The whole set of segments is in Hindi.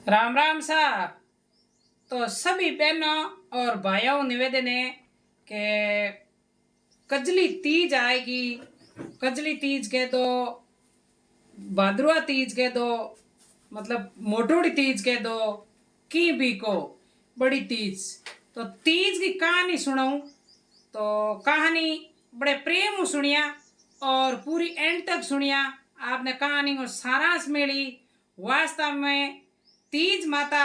राम राम साहब। तो सभी बहनों और भाइयों निवेदन है कि कजली तीज आएगी। कजली तीज कह दो, भाद्रवा तीज कह दो, मतलब मोटोड़ी तीज कह दो, की भी को बड़ी तीज। तो तीज की कहानी सुनाऊं तो कहानी बड़े प्रेम उ सुनिया और पूरी एंड तक सुनिया। आपने कहानी को सारांश मिली। वास्तव में तीज माता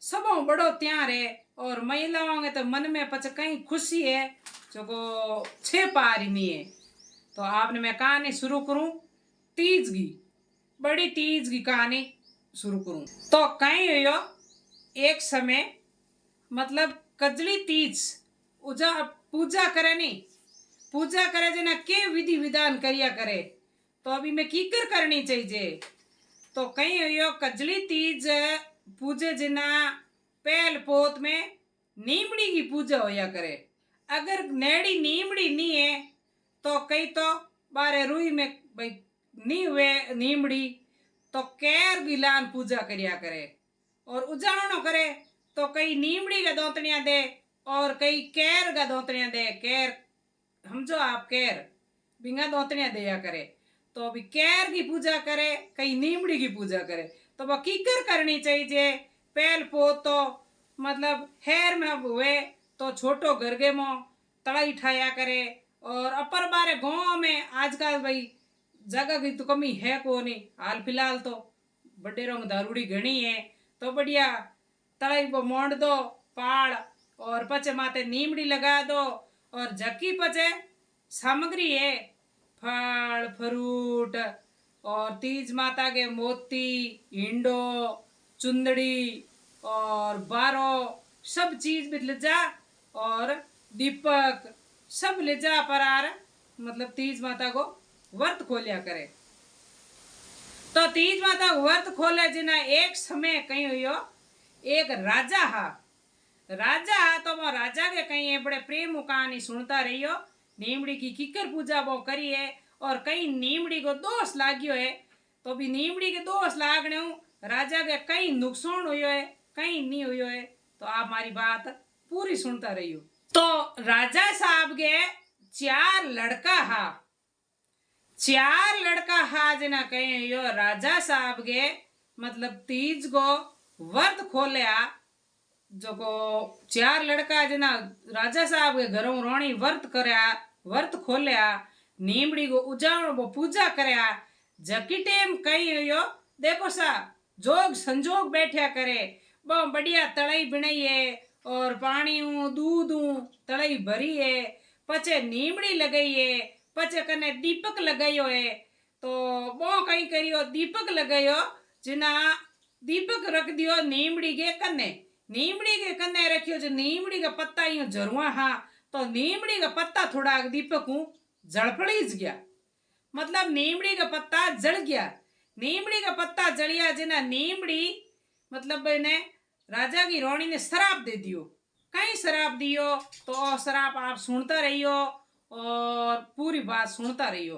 सबों बड़ो त्यार है और महिलाओं के तो मन में पच कहीं खुशी है जो को छे पार ही नहीं है। तो आपने मैं कहानी शुरू करूं तीज की, बड़ी तीज की कहानी शुरू करूं तो कहीं हो एक समय, मतलब कजली तीज उजा पूजा करे नहीं, पूजा करे जना के विधि विधान करिया करे। तो अभी मैं कीकर करनी चाहिए। तो कहीं यो कजली तीज पूजे जना पहल पोत में नीमड़ी की पूजा होया करे। अगर नेड़ी नीमड़ी नहीं है तो कई तो बारे रुई में भाई नहीं हुए नीमड़ी तो कैर गिलान पूजा करिया करे और उजाणो करे तो कई नीमड़ी का दोतनिया दे और कई कैर का दोतनिया दे। कैर समझो आप, कैर बिंगा दोतनिया दिया करे। तो अभी कैर की पूजा करे, कई नीमड़ी की पूजा करे। तो वह कीकर करनी चाहिए पहल पो तो मतलब हेर में हुए तो छोटो गरगे मो तड़ाई ठाया करे। और अपर बारे गाँव में आजकल भाई जगह की तो कमी है को नहीं, हाल फिलहाल तो बड़े रंग दारूड़ी घनी है। तो बढ़िया तड़ाई को मोड़ दो पाड़ और पचे माते नीमड़ी लगा दो और झकी पचे सामग्री है फल फ्रूट और तीज माता के मोती हिंडो चुंदड़ी और बारो सब चीज भी ले जा और दीपक सब ले जा पर मतलब तीज माता को व्रत खोलिया करे। तो तीज माता व्रत खोले जिना एक समय कहीं हुई एक राजा हा। राजा हा तो वो राजा के कहीं बड़े प्रेम कहानी सुनता रहियो। नीमड़ी की किकर पूजा वो करी है और कहीं नीमड़ी को दोष लाग्यो है। तो भी नीमड़ी के दोष लागने राजा के कहीं नुकसान हुयो है कहीं नहीं हुयो है। तो आप हमारी बात पूरी सुनता रहियो। तो राजा साहब के चार लड़का हा, चार लड़का हा जना कहे यो राजा साहब के मतलब तीज को व्रत खोलिया। जो को चार लड़का जना राजा साहब के घरों रोणी व्रत करया, व्रत खोलिया, नीमड़ी को उजावण वो पूजा करया। जकी टेम कही यो देखो सा जोग संजोग बैठा करे वो बढ़िया तड़ाई बनाई है और पानी दूध तड़ाई भरी है। पचे नीमड़ी लगाई है, पचे कने दीपक लगायो है। तो वो कहीं करियो दीपक लगायो जिना दीपक रख दियो नीमड़ी के कन्ने। नीमड़ी के कन्ने रखियो जो नीमड़ी का पत्ता यूं जरुआ हा तो नीमड़ी का पत्ता थोड़ा दीपक जड़फड़ीज गया, मतलब नीमड़ी का पत्ता जल गया। नीमड़ी का पत्ता जलिया जिना नीमड़ी मतलब ने राजा की रोणी ने शराब दे दियो। कहीं शराब दियो तो शराब आप सुनता रहियो और पूरी बात सुनता रहियो।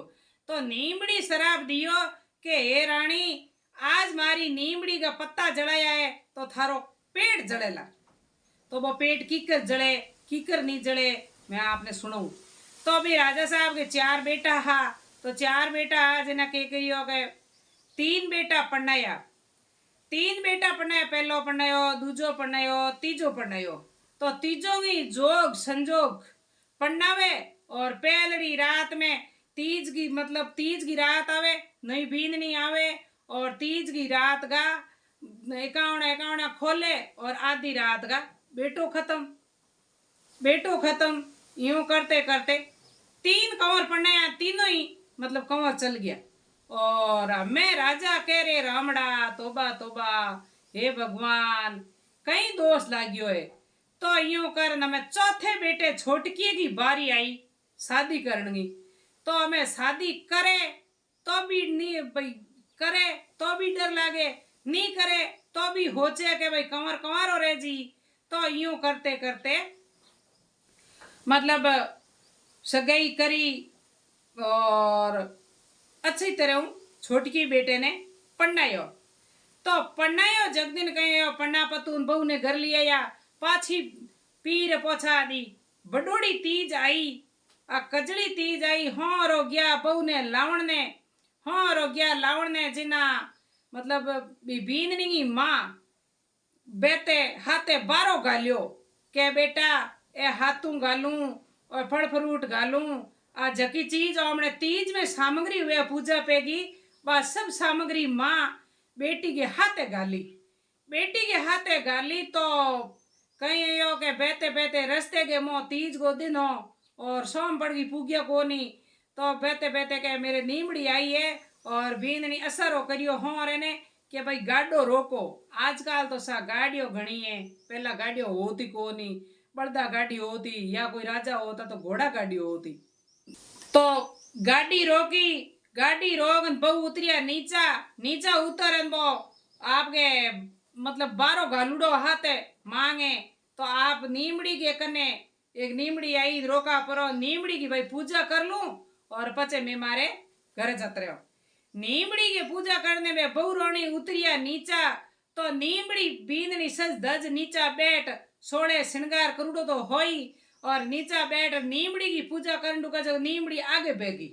तो नीमड़ी शराब दियो के हे रानी आज मारी नीमड़ी का पत्ता जलाया है तो थारो पेट जलेला। तो वो पेट कीकर जले कीकर नहीं जले मैं आपने सुनाऊं। तो अभी राजा साहब के चार बेटा हा तो चार बेटा जना के करियो गए तीन बेटा पढ़नाया, तीन बेटा पढ़नाया, पहलो पढ़नायो दूजो पढ़नायो तीजो पढ़नायो। तो तीजो की जोग संजोग पढ़नावे और पहलड़ी रात में तीज की मतलब तीज की रात आवे नई बीन नहीं आवे और तीज की रात का एकावना एकावना खोले और आधी रात का बेटो खत्म, बेटो खत्म। यूं करते करते तीन कंवर पढ़ने तीनों ही मतलब कंवर चल गया। और मैं राजा कह रे रामड़ा तोबा तोबा हे भगवान कहीं दोष लाग्यो है। तो यूं कर न मैं चौथे बेटे छोटकी की बारी आई शादी करनी। तो हमें शादी करे तो भी नहीं भाई, करे तो भी डर लागे, नहीं करे तो भी होचे के भाई कंवर कंवारो रह जी। तो यूं करते करते मतलब सगाई करी और अच्छी तरह छोटकी बेटे ने पढ़नायो। तो पन्नायो जगदीन कहो पन्ना पतून बहू ने घर लिया या पाछी पीर पोछा दी बडोड़ी तीज आई आ कजली तीज आई हाँ रो गया बहू ने लावण ने हाँ रो गया लावण ने जिना मतलब बीननी की माँ बेते हाथे बारो गालियो के बेटा ए हाथू गालू और फल फ्रूट गालू आ जकी चीज हमने तीज में सामग्री हुए पूजा पेगी वह सब सामग्री माँ बेटी के हाथे गाली बेटी के हाथे गाली तो कहीं यो के बेते बेते रस्ते के मो तीज को दिन हो और सोम पड़ गई पूग्या को नहीं तो बेते बेते के मेरे नीमड़ी आई है और बीननी असर हो करियो हो रेने कि भाई गाडो रोको आजकल तो सा गाड़ियों घनी है पहला गाड़ियों होती को नहीं बड़दा गाड़ी होती या कोई राजा होता तो घोड़ा गाड़ी होती तो गाड़ी रोकी गाड़ी रोक बहु उतरिया नीचा नीचा उतर वो आपके मतलब बारो घालूडो हाथे मांगे तो आप नीमड़ी के कने एक नीमड़ी आई रोका परो नीमड़ी की भाई पूजा कर लूं और पचे मैं मारे घर जत रहो नीमड़ी की पूजा करने में बहुरोणी उतरिया नीचा तो नीमड़ी बीननी सज धज नीचा बैठ सोड़े श्रृंगार करूडो तो होई और नीचा बैठ नीमड़ी की पूजा करने का जो नीमड़ी आगे बेगी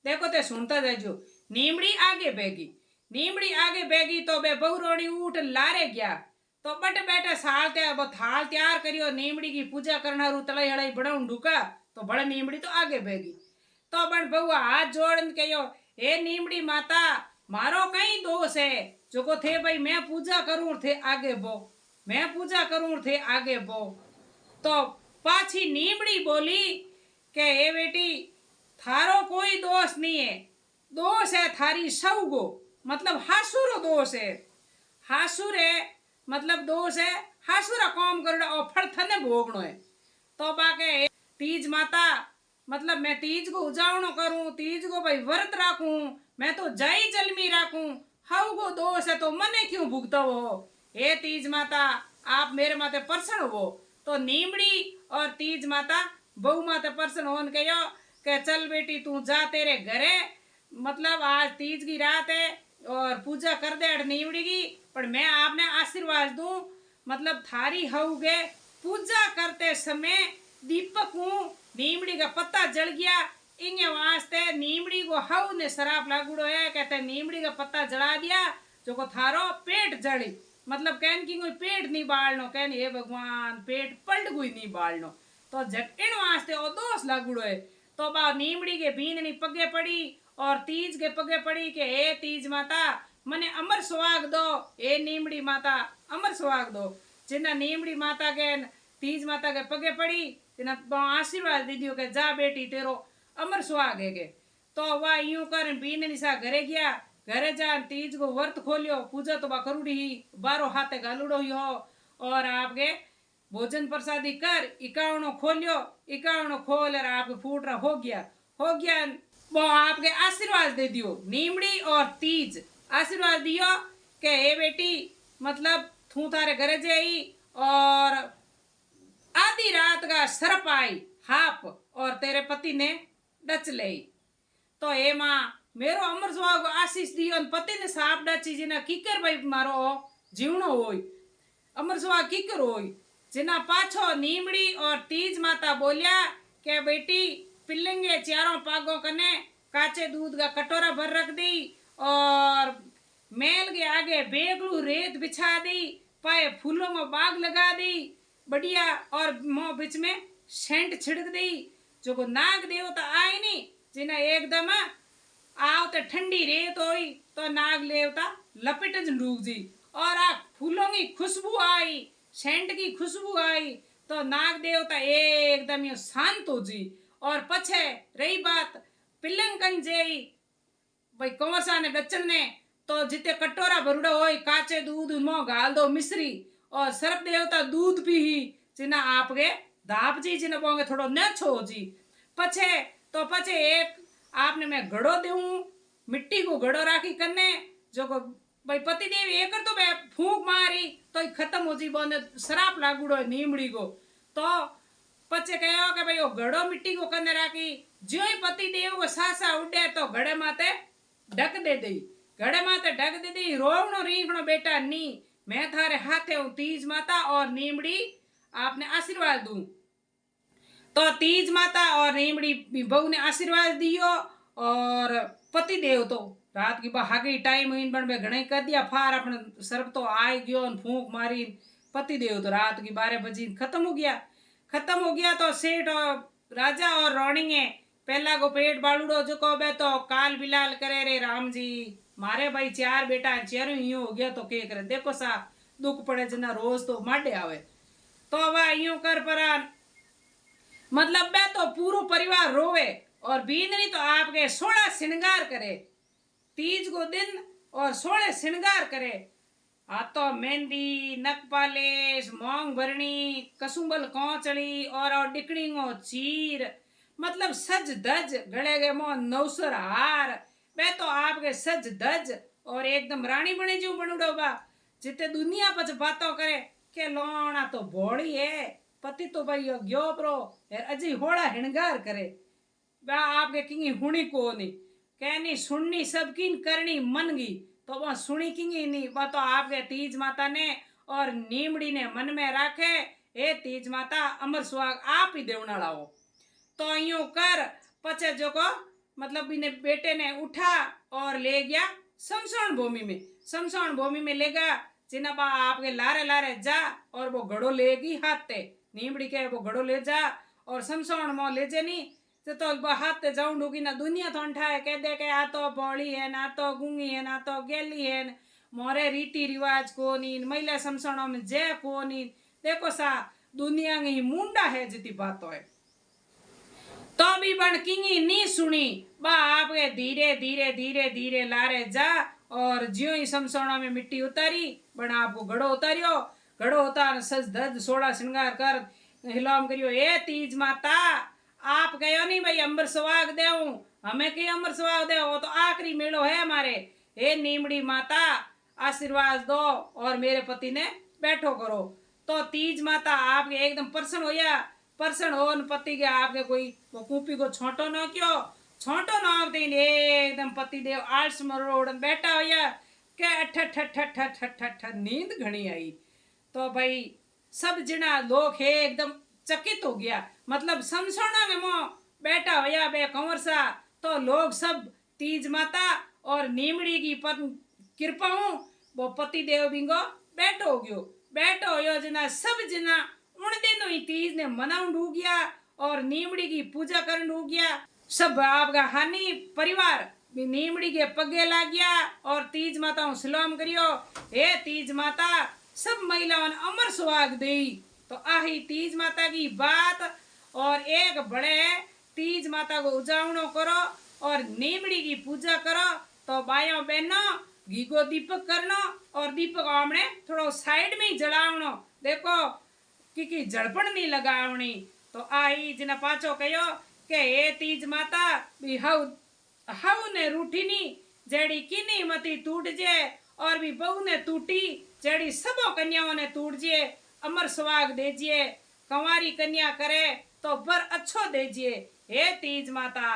देखो ते सुनता जाजो नीमड़ी आगे बेगी तो बे बहुरोणी उठ लारे गया तो बट बैठे साल वो थाल तैयार करियो नीमड़ी की पूजा करना रू तलाई हड़ाई बढ़ाऊं ढुका तो बड़ा नीमड़ी तो आगे बेगी तो बन बहुआ हाथ जोड़न कहो हे नीमड़ी माता मारो कहीं दोष है जो को थे भाई मैं पूजा करूं थे आगे बो मैं पूजा करूं थे आगे बो तो पाछी नीमड़ी बोली के हे बेटी थारो कोई दोष नहीं है दोष है थारी सौगो मतलब हासुरो दोष है हासुर है मतलब दोष है हासुरा काम करो और फल थने भोगनो है तो बाके तीज माता मतलब मैं तीज को उजावणो करूं तीज को भाई व्रत राखूं मैं तो जय जलमी राखूं हाउ को दोष है तो मने क्यों भुगतो हो हे तीज माता आप मेरे माते प्रसन्न हो तो नीमड़ी और तीज माता बहु माते प्रसन्न होन कहो के चल बेटी तू जा तेरे घरे मतलब आज तीज की रात है और पूजा कर दे नीमड़ी की पर मैं आपने आशीर्वाद दूं मतलब थारी हऊगे पूजा करते समय दीपक हूँ नीमड़ी का पत्ता जल गया इंगे वास्ते नीमड़ी को हऊ ने शराब लागूड़ो है कहते नीमड़ी का पत्ता जला दिया जो को थारो पेट जली मतलब कहन की कोई पेट नहीं बालनो कहन हे भगवान पेट पलट कोई नहीं बालनो तो जट इन वास्ते ओ दोष लागूड़ो है तो बा नीमड़ी के बीननी पगे पड़ी और तीज के पगे पड़ी के हे तीज माता मने अमर सुहाग दो हे नीमड़ी माता अमर सुहाग दो जिन्ना नीमड़ी माता के तीज माता के पगे पड़ी तिना आशीर्वाद दी दियो के जा बेटी तेरो अमर सुहाग है के तो वह यूं कर बीननी सा घरे गया घरे जा तीज को व्रत खोलियो पूजा तो बा करूड़ी ही बारो हाथे गालूड़ो ही हो और आपके भोजन प्रसादी कर इकावणो खोलियो इकावणो खोल और आपके फूटरा हो गया वो आपके आशीर्वाद दे दियो नीमड़ी और तीज आशीर्वाद दियो के हे बेटी मतलब तू थारे घरे जाई और आधी रात का सर्प आई हाप और तेरे पति ने डच ले तो हे माँ मेरो अमर सुहाग आशीष दियो पति ने साप डची जिना कीकर भाई मारो जीवनो होई अमर सुहाग कीकर होई जिना पाछो नीमड़ी और तीज माता बोलिया के बेटी पिल्लेंगे चारों पागों कने काचे दूध का कटोरा भर रख दी और मेल के आगे बेगलू रेत बिछा दी पाए फूलों में बाग लगा दी बढ़िया और मुंह बीच में सेंट छिड़क दी जो को नाग देवता आए नहीं जिन्हें एकदम आओ तो ठंडी रेत होई तो नाग देवता लपेट डूब जी और आ फूलों की खुशबू आई सेंट की खुशबू आई तो नाग देवता एकदम यो शांत हो जी और पछे रही बात पिल्लंकन जेई भाई कंवरसा ने बच्चन ने तो जिते कटोरा भरुड़ो होई काचे दूध मो गाल दो मिश्री और सर्प देवता दूध पी ही जिना आपके दाप जी जिने बोंगे थोड़ो न छो जी पछे तो पछे एक आपने मैं घड़ो देऊं मिट्टी को घड़ो राखी करने जो को भाई पति देवी एक तो मैं फूंक मारी तो खत्म हो जी बोने शराब लागूड़ो नीमड़ी को तो पछे कहो कि भाई वो घड़ो मिट्टी को करने राखी जो ही पति देव को सासा उड़े तो घड़े माते ढक दे दी घड़े माते ढक दीदी रोवणो रीखणो बेटा नी, मैं थारे हाथे हूं तीज माता और नीमड़ी आपने आशीर्वाद दूं। तो तीज माता और नीमड़ी बहू ने आशीर्वाद दियो और पति देव तो रात की बहागी टाइम हुई बन में घणे कर दिया फार अपने सर्प तो आए गयो फूंक मारी। पति देव तो रात की 12 बजे खत्म हो गया। खत्म हो गया तो सेठ और राजा और रानी ने पहला को पेट बालूड़ो जो को बे तो काल बिलाल करे रे राम जी मारे भाई 4 बेटा चारों यूं हो गया तो के करे देखो सा दुख पड़े जना रोज तो माडे आवे तो वह यूं कर परा मतलब बे तो पूरा परिवार रोवे और बींदनी तो आपके 16 श्रृंगार करे तीज को दिन और 16 श्रृंगार करे। आ तो मेहंदी नक पालिश मोंग भरणी कसुंबल कौचड़ी और डिकड़ी को चीर मतलब सज धज गले के मो नौसर हार वे तो आपके सज धज और एकदम रानी बने जो बनुड़ो बा जिते दुनिया पच बातों करे के लोना तो भोड़ी है पति तो भाई गयो प्रो अजी होड़ा हिणगार करे बा आपके किंगी हुणी को नहीं कहनी सुननी सबकी करनी मनगी तो वह सुनी किंगी नहीं वह तो आपके तीज माता ने और नीमड़ी ने मन में रखे ए तीज माता अमर सुहाग आप ही देवना हो तो यूं कर पचे जो को मतलब इन्हें बेटे ने उठा और ले गया शमशान भूमि में। शमशान भूमि में ले गया जिना बा आपके लारे लारे जा और वो घड़ो लेगी हाथ नीमड़ी के वो घड़ो ले जा और शमशान मो ले जे नहीं तो हाथ जाऊं डूगी ना दुनिया तो अंठाए कह दे के आ तो बौड़ी है ना तो गूंगी है ना तो गेली है मोरे रीति रिवाज को नी महिला शमशानों में जय को नी देखो सा दुनिया की मुंडा है जितनी बात है तो भी बन किंगी नी सुनी बा आपके धीरे धीरे धीरे धीरे लारे जा और ज्यों ही शमशानों में मिट्टी उतारी बना आपको घड़ो उतारियो घड़ो उतार सज धज 16 श्रृंगार कर हिलाम करियो ए तीज माता आप गयो नहीं भाई अंबर सुहाग देऊं हमें के अंबर सुहाग दे वो तो आखिरी मेलो है हमारे हे नीमड़ी माता आशीर्वाद दो और मेरे पति ने बैठो करो तो तीज माता आपके एकदम प्रसन्न होया प्रसन्न हो पति के आपके कोई वो कूपी को छोटो न क्यों छोटो न आप एकदम पति देव आलस मरोड़ बैठा होया के ठठ ठठ ठठ ठठ नींद घनी आई तो भाई सब जना लोग है एकदम चकित हो गया मतलब शमशाना में मो बैठा होया बे कंवर सा तो लोग सब तीज माता और नीमड़ी की कृपा हूँ वो पति देव बिंगो बैठो हो गयो जना सब जना उन दिनों ही तीज ने मनाउंड हो गया और नीमड़ी की पूजा करन हो गया सब आपका हानि परिवार नीमड़ी के पगे ला गया और तीज माता सलाम करियो हे तीज माता सब महिलाओं ने अमर सुहाग दे तो आही तीज माता की बात और एक बड़े तीज माता को उजावणो करो और नीमड़ी की पूजा करो तो भाइयों बहनों घी को दीपक करनो और दीपक हमने थोड़ा साइड में ही जलावनो देखो कि जड़पण नहीं लगावनी तो आई जिना पाचो कहो के हे तीज माता भी हाउ ने रूठी नी जेड़ी किनी मती टूट जे और भी बहू ने टूटी जेड़ी सबो कन्याओं ने टूट जे अमर सुहाग देजिए कंवारी कन्या करे तो बर अच्छो देजिए हे तीज माता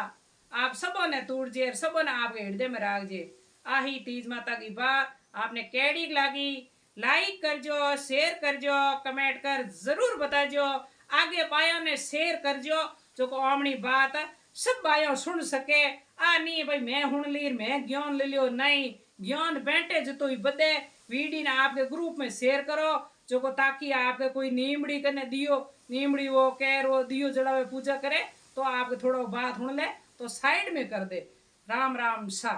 आप सबों ने टूट जे सबों ने आपके हृदय में राख जे आही तीज माता की बात आपने कैडी लागी लाइक करजो शेयर करजो कमेंट कर जरूर बताजो आगे बायों ने शेयर करजो जो को आमनी बात सब बायों सुन सके आ नहीं भाई मैं हुन लीर मैं ज्ञान ले लियो नहीं ज्ञान बैठे जो तो ही बदे वीडियो ने आपके ग्रुप में शेयर करो जो को ताकि आपके कोई नीमड़ी कने दियो नीमड़ी वो कैर वो दियो जड़ावे पूजा करे तो आपके थोड़ा बात हुन ले तो साइड में कर दे राम राम सा।